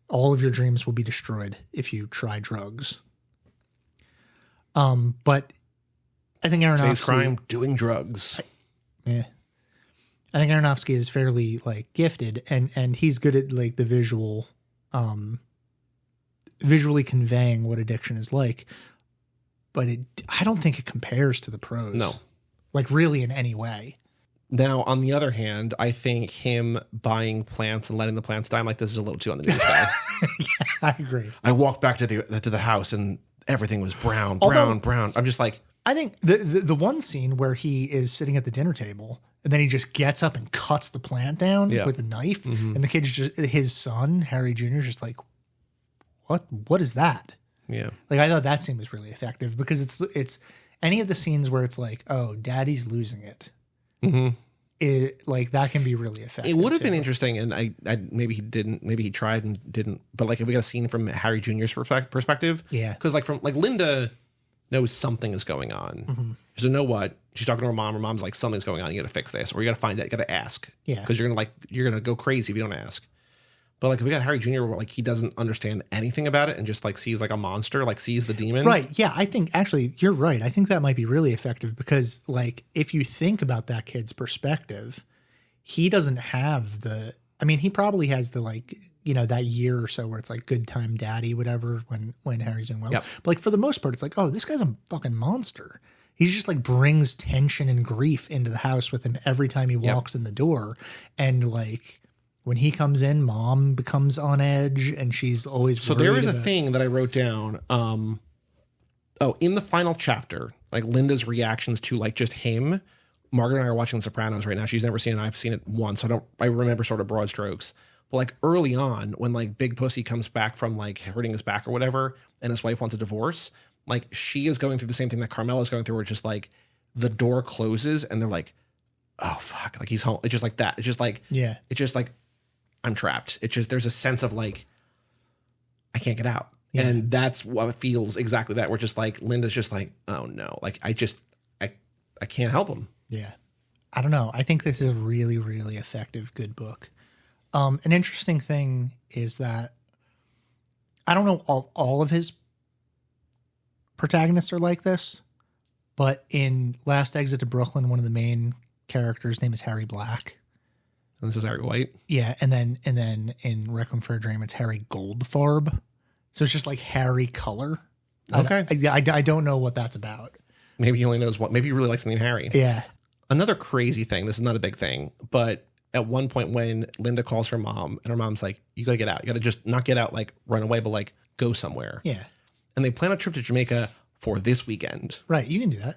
All of your dreams will be destroyed if you try drugs. But I think Aronofsky... Says crime, doing drugs. I think Aronofsky is fairly like gifted, and he's good at like the visually conveying what addiction is like. But I don't think it compares to the prose. No. Like really in any way. Now, on the other hand, I think him buying plants and letting the plants die, I'm like, this is a little too on the news guy. Yeah, I agree. I walked back to the house and everything was brown. I'm just like, I think the one scene where he is sitting at the dinner table and then he just gets up and cuts the plant down with a knife, and the kid's just, his son Harry Jr. is just like, what is that? Yeah, like I thought that scene was really effective because it's any of the scenes where it's like, oh, daddy's losing it. It like that can be really effective. It would have been interesting, and I maybe he tried and didn't. But like if we got a scene from Harry Jr.'s perspective, because like from like Linda knows something is going on. She doesn't know what. She's talking to her mom. Her mom's like, something's going on. You got to fix this, or you got to find it. You got to ask. Yeah, because you're gonna go crazy if you don't ask. But like if we got Harry Jr. where like he doesn't understand anything about it and just like sees like a monster, like sees the demon. Right. Yeah. I think actually you're right. I think that might be really effective because like if you think about that kid's perspective, he doesn't have he probably has the like, that year or so where it's like good time daddy, whatever, when Harry's doing well. Yep. But like for the most part, it's like, oh, this guy's a fucking monster. He just like brings tension and grief into the house with him every time he walks in the door. And like, when he comes in, mom becomes on edge and she's always so there is a thing that I wrote down. In the final chapter, like Linda's reactions to like just him. Margaret and I are watching The Sopranos right now. She's never seen it. I've seen it once. I remember sort of broad strokes. But like early on when like Big Pussy comes back from like hurting his back or whatever and his wife wants a divorce, like she is going through the same thing that Carmela's going through where it's just like the door closes and they're like, oh fuck, like he's home. It's just like that. It's just like, it's just like, I'm trapped. It's just, there's a sense of like, I can't get out. Yeah. And that's what feels exactly that. We're just like, Linda's just like, oh no, like I can't help him. Yeah. I don't know. I think this is a really, really effective, good book. An interesting thing is that I don't know all of his protagonists are like this, but in Last Exit to Brooklyn, one of the main characters' name is Harry Black. And this is Harry White. Yeah, and then in Requiem for a Dream, it's Harry Goldfarb. So it's just like Harry color. Okay. I don't know what that's about. Maybe he only knows what. Maybe he really likes the name Harry. Yeah. Another crazy thing. This is not a big thing, but at one point when Linda calls her mom, and her mom's like, "You gotta get out. You gotta just not get out, like run away, but like go somewhere." Yeah. And they plan a trip to Jamaica for this weekend. Right. You can do that.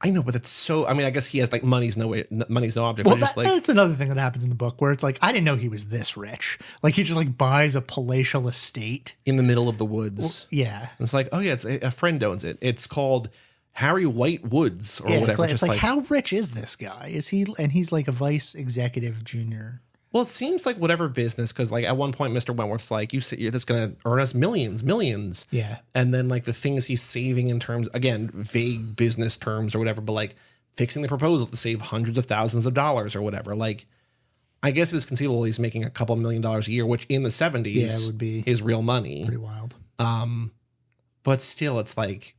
I know, but it's so. I mean, I guess he has like money's no object. Well, just that's another thing that happens in the book where it's like I didn't know he was this rich. Like he just like buys a palatial estate in the middle of the woods. Well, yeah, and it's like, oh yeah, it's a friend owns it. It's called Harry White Woods or whatever. It's like how rich is this guy? Is he? And he's like a vice executive junior. Well, it seems like whatever business, because like at one point, Mr. Wentworth's like, that's going to earn us millions. Yeah. And then like the things he's saving in terms, again, vague business terms or whatever, but like fixing the proposal to save hundreds of thousands of dollars or whatever. Like, I guess it's conceivable he's making a couple $1 million a year, which in the 70s would be is real money. Pretty wild. But still, it's like,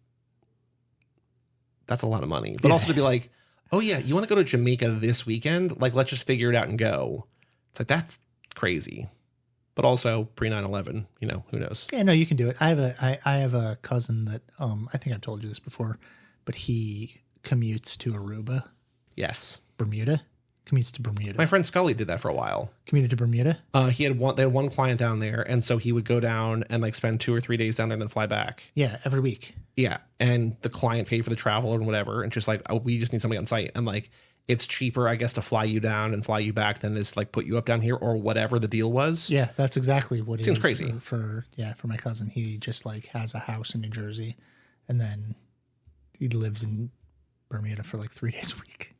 that's a lot of money. But also to be like, oh yeah, you want to go to Jamaica this weekend? Like, let's just figure it out and go. It's like, that's crazy. But also pre 9/11, who knows? Yeah, no, you can do it. I have a cousin that I think I've told you this before, but he commutes to Aruba. Yes. Bermuda? Commutes to Bermuda. My friend Scully did that for a while. Commuted to Bermuda? They had one client down there, and so he would go down and like spend 2 or 3 days down there and then fly back. Yeah, every week. Yeah. And the client paid for the travel and whatever, and just like, oh, we just need somebody on site. And like, it's cheaper, I guess, to fly you down and fly you back than is like put you up down here or whatever the deal was. Yeah, that's exactly what it seems is crazy. For my cousin. He just like has a house in New Jersey, and then he lives in Bermuda for like 3 days a week.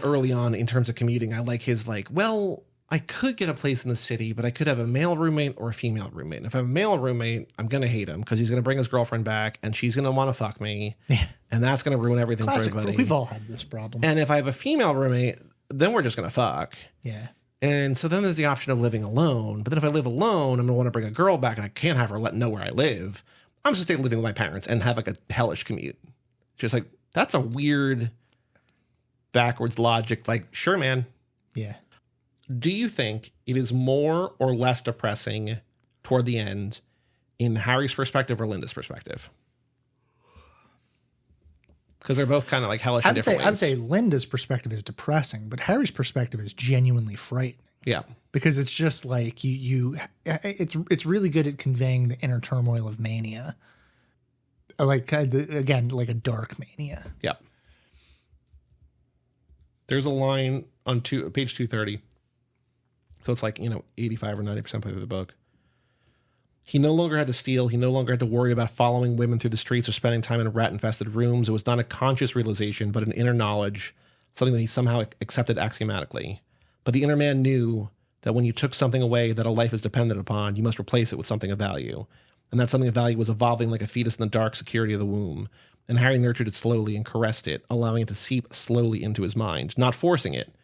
Early on in terms of commuting, I like his like, well, I could get a place in the city, but I could have a male roommate or a female roommate. And if I have a male roommate, I'm going to hate him because he's going to bring his girlfriend back and she's going to want to fuck me. Yeah. And that's going to ruin everything Classic, for everybody. We've all had this problem. And if I have a female roommate, then we're just going to fuck. Yeah. And so then there's the option of living alone. But then if I live alone, I'm going to want to bring a girl back and I can't have her know where I live. I'm just going to stay living with my parents and have like a hellish commute. Just like, that's a weird backwards logic. Like, sure, man. Yeah. Do you think it is more or less depressing toward the end in Harry's perspective or Linda's perspective? Because they're both kind of like hellish in different ways. I'd say Linda's perspective is depressing, but Harry's perspective is genuinely frightening. Yeah. Because it's just like it's really good at conveying the inner turmoil of mania. Like, again, like a dark mania. Yep. There's a line on page 230. So it's like, 85 or 90% of the book. He no longer had to steal. He no longer had to worry about following women through the streets or spending time in rat-infested rooms. It was not a conscious realization, but an inner knowledge, something that he somehow accepted axiomatically. But the inner man knew that when you took something away that a life is dependent upon, you must replace it with something of value. And that something of value was evolving like a fetus in the dark security of the womb. And Harry nurtured it slowly and caressed it, allowing it to seep slowly into his mind, not forcing it,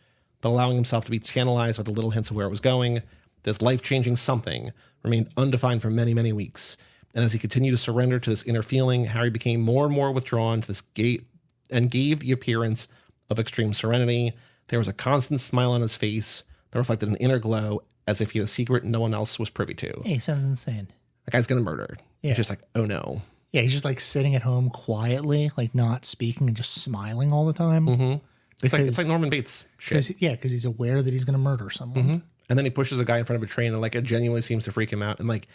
but allowing himself to be tantalized with the little hints of where it was going. This life-changing something remained undefined for many, many weeks. And as he continued to surrender to this inner feeling, Harry became more and more withdrawn to this gate and gave the appearance of extreme serenity. There was a constant smile on his face that reflected an inner glow, as if he had a secret no one else was privy to. Hey, sounds insane. That guy's gonna murder. Yeah. He's just like, oh no. Yeah, he's just like sitting at home quietly, like not speaking and just smiling all the time. Mm-hmm. It's like Norman Bates shit. Because he's aware that he's going to murder someone. Mm-hmm. And then he pushes a guy in front of a train and like it genuinely seems to freak him out. And like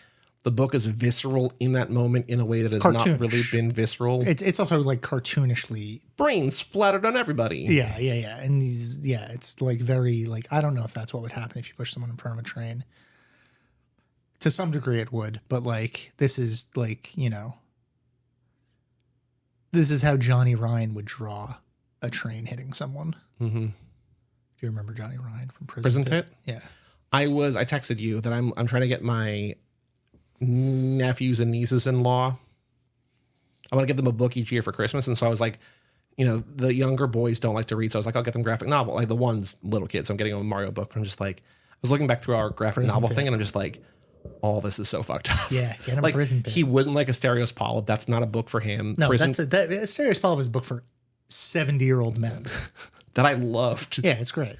the book is visceral in that moment in a way that has not really been visceral. It's also like cartoonishly. Brains splattered on everybody. Yeah. And it's like very like, I don't know if that's what would happen if you push someone in front of a train. To some degree it would, but like this is like, this is how Johnny Ryan would draw a train hitting someone. Mm-hmm. If you remember Johnny Ryan from Prison Pit. Yeah. I texted you that I'm trying to get my nephews and nieces in law. I want to give them a book each year for Christmas. And so I was like, the younger boys don't like to read. So I was like, I'll get them graphic novel. Like the ones little kids, I'm getting them a Mario book. But I'm just like, I was looking back through our graphic novel thing and I'm just like, all this is so fucked up. Yeah, get him like, Prison Pit. He wouldn't like Asterios Polyp. That's not a book for him. No, Asterios Polyp is a book for 70-year-old men. That I loved. Yeah, it's great.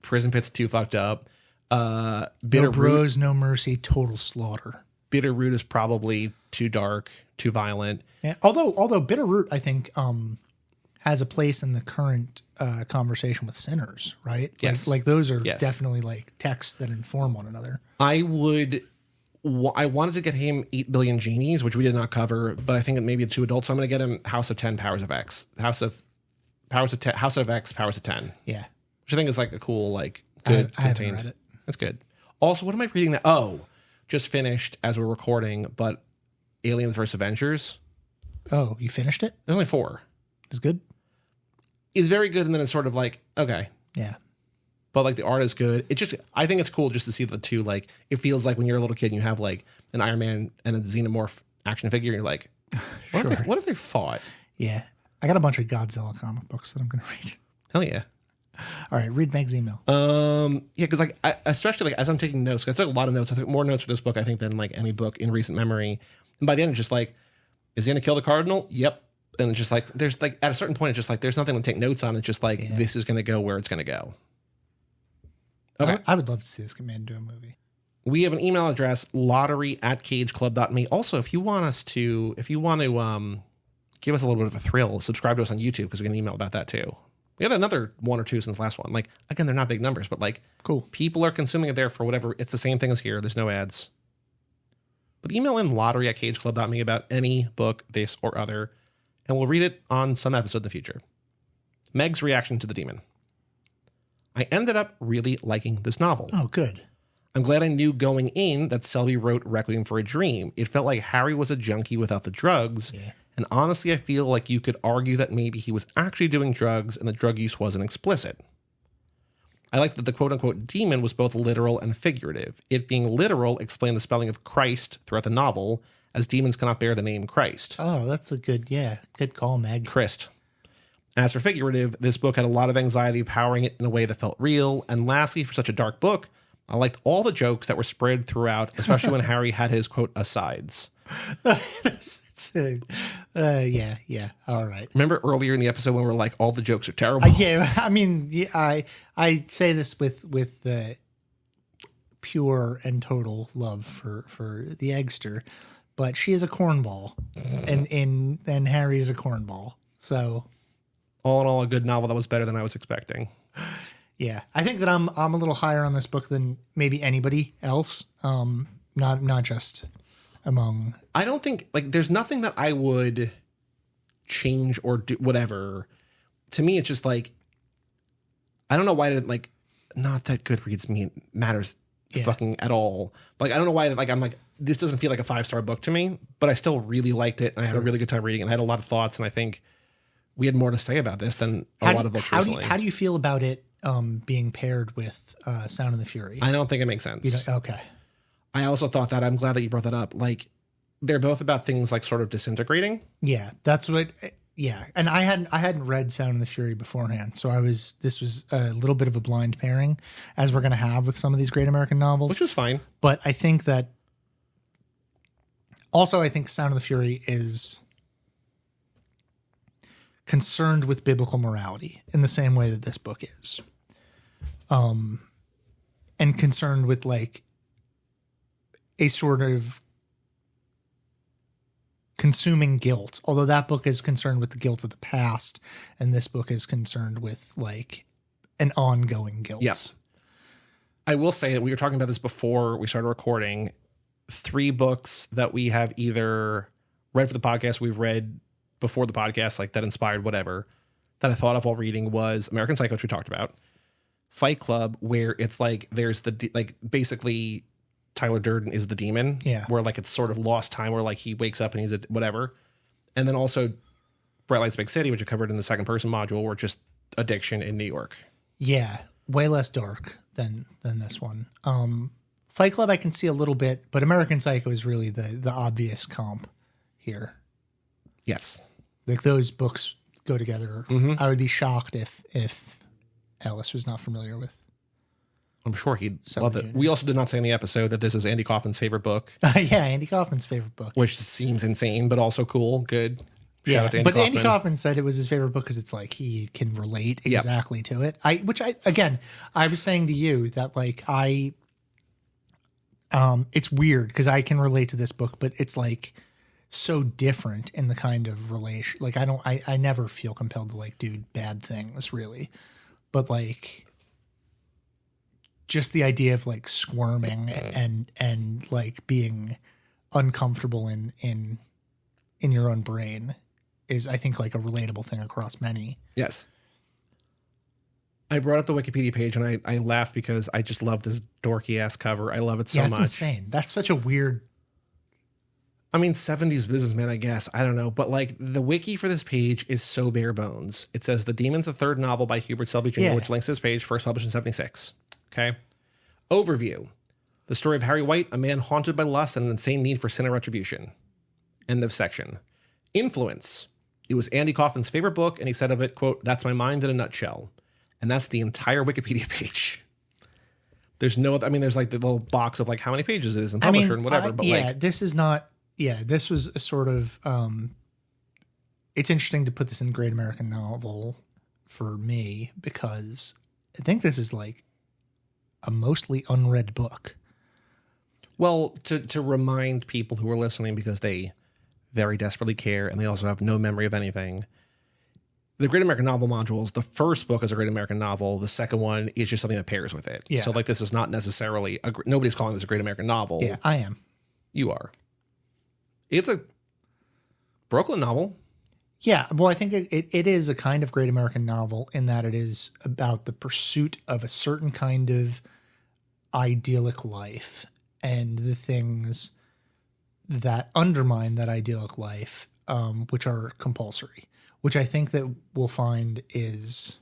Prison Pit's too fucked up. No Bros, No Mercy, Total Slaughter. Bitterroot is probably too dark, too violent. Yeah, although Bitterroot, I think, has a place in the current conversation with sinners, right? Yes. Like those are definitely like texts that inform one another. I wanted to get him 8 Billion Genies, which we did not cover, but I think it maybe too adult. So I'm going to get him House of 10, Powers of X. House of X, Powers of 10. Yeah. Which I think is like a cool, like, good I haven't read it. That's good. Also, what am I reading now? Oh, just finished as we're recording, but Aliens vs. Avengers. Oh, you finished it? There's only 4. It's good? It's very good, and then it's sort of like, okay. Yeah. But like the art is good. I think it's cool just to see the two, like, it feels like when you're a little kid and you have like an Iron Man and a Xenomorph action figure, you're like, what if they fought? Yeah. I got a bunch of Godzilla comic books that I'm going to read. Hell yeah. All right, read Meg's email. Yeah, because like especially like as I'm taking notes, because I took a lot of notes. I took more notes for this book, I think, than like any book in recent memory. And by the end, it's just like, is he gonna kill the cardinal? Yep. And it's just like there's like at a certain point, it's just like there's nothing to take notes on. It's just like this is gonna go where it's gonna go. Okay. I would love to see this man do a movie. We have an email address, lottery@cageclub.me. Also, if you want to give give us a little bit of a thrill. Subscribe to us on YouTube because we can email about that too. We had another 1 or 2 since the last one. Like, again, they're not big numbers, but like, cool. People are consuming it there for whatever. It's the same thing as here. There's no ads. But email in lottery@cageclub.me about any book, this or other, and we'll read it on some episode in the future. Meg's reaction to the demon. I ended up really liking this novel. Oh, good. I'm glad I knew going in that Selby wrote Requiem for a Dream. It felt like Harry was a junkie without the drugs. Yeah. And honestly, I feel like you could argue that maybe he was actually doing drugs and the drug use wasn't explicit. I like that the quote-unquote demon was both literal and figurative. It being literal explained the spelling of Christ throughout the novel, as demons cannot bear the name Christ. Oh, that's a good call, Meg. Christ. As for figurative, this book had a lot of anxiety powering it in a way that felt real. And lastly, for such a dark book, I liked all the jokes that were spread throughout, especially when Harry had his, quote, asides. Yeah. All right. Remember earlier in the episode when we were like, all the jokes are terrible? I mean, I say this with the pure and total love for the Eggster, but she is a cornball, and Harry is a cornball. So, all in all, a good novel that was better than I was expecting. Yeah, I think that I'm a little higher on this book than maybe anybody else. Not just among. I don't think there's nothing that I would change or do whatever. To me, it's just like I don't know why not that Goodreads matters fucking at all. Like I don't know why I'm like this doesn't feel like a 5-star book to me, but I still really liked it and I had a really good time reading it and I had a lot of thoughts and I think we had more to say about this than a lot of books recently. How do you feel about it being paired with Sound of the Fury? I don't think it makes sense. Okay. I also thought that I'm glad that you brought that up. Like they're both about things like sort of disintegrating. Yeah, that's what. Yeah, and I hadn't read Sound of the Fury beforehand, so this was a little bit of a blind pairing, as we're going to have with some of these great American novels, which is fine. But I think that also I think Sound of the Fury is concerned with biblical morality in the same way that this book is, and concerned with like a sort of consuming guilt, although that book is concerned with the guilt of the past and this book is concerned with like an ongoing guilt. Yes. I will say that we were talking about this before we started recording. 3 books that we have either read for the podcast, we've read before the podcast, like that inspired whatever, that I thought of while reading was American Psycho, which we talked about, Fight Club, where it's like there's basically Tyler Durden is the demon, where like it's sort of lost time where like he wakes up and he's a whatever. And then also Bright Lights Big City, which I covered in the second person module, where just addiction in New York. Yeah, way less dark than this one. Fight Club I can see a little bit, but American Psycho is really the obvious comp here. Yes. Like those books go together. Mm-hmm. I would be shocked if Ellis was not familiar with. I'm sure he'd love it. We also did not say in the episode that this is Andy Kaufman's favorite book. Yeah, Andy Kaufman's favorite book. Which seems insane, but also cool. Good. Shout out to Andy Kaufman. Andy Kaufman said it was his favorite book because it's like he can relate exactly to it. I was saying to you that like it's weird because I can relate to this book, but it's like so different in the kind of relation. Like I never feel compelled to like do bad things really, but like just the idea of like squirming and like being uncomfortable in your own brain is I think like a relatable thing across many. Yes. I brought up the Wikipedia page and I laughed because I just love this dorky ass cover. I love it so much. Yeah, it's insane. That's such a weird. I mean, 70s businessman, I guess. I don't know. But like the wiki for this page is so bare bones. It says The Demon's the third novel by Hubert Selby Jr., which links to this page, first published in 76. Okay. Overview. The story of Harry White, a man haunted by lust and an insane need for sin and retribution. End of section. Influence. It was Andy Kaufman's favorite book, and he said of it, quote, "That's my mind in a nutshell." And that's the entire Wikipedia page. There's no, I mean, there's like the little box of like how many pages it is and publisher and whatever. But this is not, this was a sort of, it's interesting to put this in Great American Novel for me because I think this is like a mostly unread book. Well, to remind people who are listening because they very desperately care, and they also have no memory of anything. The Great American Novel modules, the first book is a Great American Novel. The second one is just something that pairs with it. Yeah. So like this is not necessarily, nobody's calling this a Great American Novel. Yeah, I am. You are. It's a Brooklyn novel. Yeah, well, I think it is a kind of Great American Novel in that it is about the pursuit of a certain kind of idyllic life and the things that undermine that idyllic life, which are compulsory, which I think that we'll find is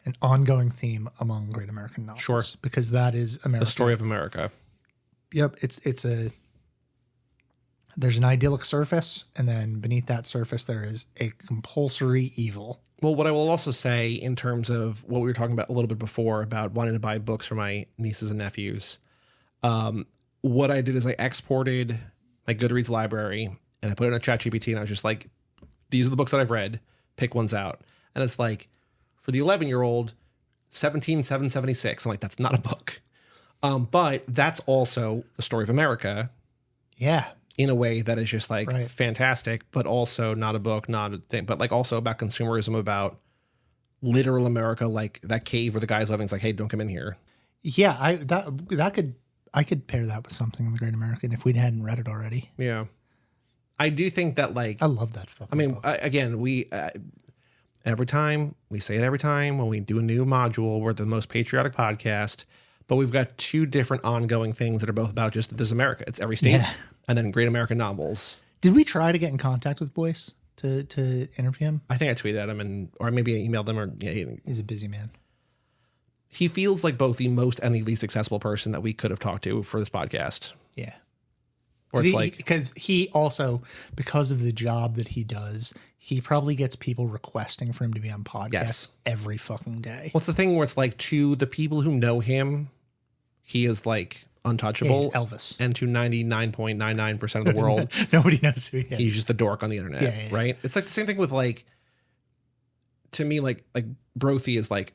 an ongoing theme among Great American novels. Sure. Because that is America. The story of America. Yep, there's an idyllic surface, and then beneath that surface, there is a compulsory evil. Well, what I will also say in terms of what we were talking about a little bit before about wanting to buy books for my nieces and nephews, what I did is I exported my Goodreads library and I put it in a ChatGPT, and I was just like, these are the books that I've read, pick ones out. And it's like, for the 11-year-old, 17,776. I'm like, that's not a book. But that's also the story of America. Yeah. In a way that is just like fantastic, but also not a book, not a thing, but like also about consumerism, about literal America, like that cave where the guy's living. It's like, hey, don't come in here. Yeah, I could pair that with something in the Great American if we hadn't read it already. Yeah, I do think that like I love that fucking book. Again, we every time we say it every time when we do a new module, we're the most patriotic podcast, but we've got two different ongoing things that are both about just this America. It's every state. Yeah. And then Great American Novels. Did we try to get in contact with Boyce to interview him? I think I tweeted at him or maybe I emailed him or he's a busy man. He feels like both the most and the least accessible person that we could have talked to for this podcast. Yeah. Because he also, because of the job that he does, he probably gets people requesting for him to be on podcasts every fucking day. What's the thing where it's like to the people who know him, he is like untouchable. He's Elvis. And to 99.99% of the world, nobody knows who he is. He's just a dork on the internet, right? It's like the same thing with like, to me, like Brothy is like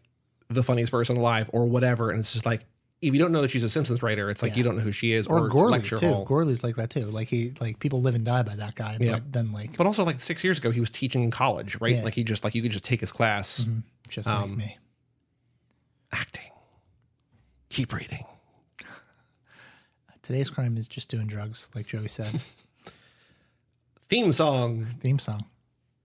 the funniest person alive or whatever. And it's just like, if you don't know that she's a Simpsons writer, it's like you don't know who she is. Or Gorley Lecture too. Hall. Gorley's like that too. Like people live and die by that guy. Yeah. But then but also like 6 years ago, he was teaching in college, right? Yeah. Like you could just take his class. Mm-hmm. Just like me. Acting. Keep reading. Today's crime is just doing drugs, like Joey said. Theme song.